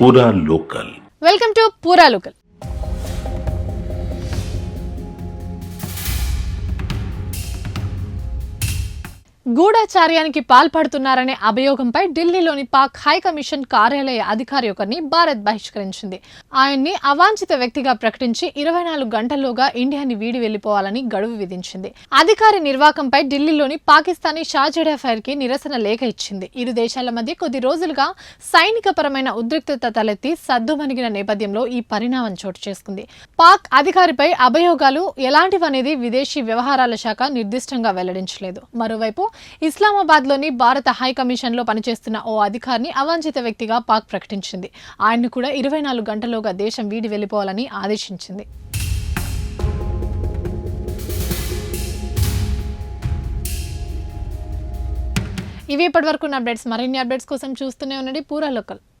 పూరా local. Welcome to పూరా local. గూఢాచార్యానికి పాల్పడుతున్నారనే అభియోగంపై ఢిల్లీలోని పాక్ హైకమిషన్ కార్యాలయ అధికారి ఒకరిని భారత్ బహిష్కరించింది. ఆయన్ని అవాంఛిత వ్యక్తిగా ప్రకటించి 24 గంటల్లోగా ఇండియాని వీడి వెళ్లిపోవాలని గడువు విధించింది. అధికారి నిర్వాకంపై ఢిల్లీలోని పాకిస్తానీ షాజెడా ఫైర్ కి నిరసన లేఖ ఇచ్చింది. ఇరు దేశాల మధ్య కొద్ది రోజులుగా సైనికపరమైన ఉద్రిక్తత తలెత్తి సద్దుమణిగిన నేపథ్యంలో ఈ పరిణామం చోటు చేసుకుంది. పాక్ అధికారిపై అభియోగాలు ఎలాంటివనేది విదేశీ వ్యవహారాల శాఖ నిర్దిష్టంగా వెల్లడించలేదు. మరోవైపు ఇస్లామాబాద్ లోని భారత హైకమిషన్ లో పనిచేస్తున్న ఓ అధికారిని అవాంఛిత వ్యక్తిగా పాక్ ప్రకటించింది. ఆయన్ను కూడా 24 గంటల్లోగా దేశం వీడి వెళ్లిపోవాలని ఆదేశించింది. ఇవి ఇప్పటివరకు అప్డేట్స్. మరిన్ని అప్డేట్స్ కోసం చూస్తూనే ఉండండి పూరా లోకల్.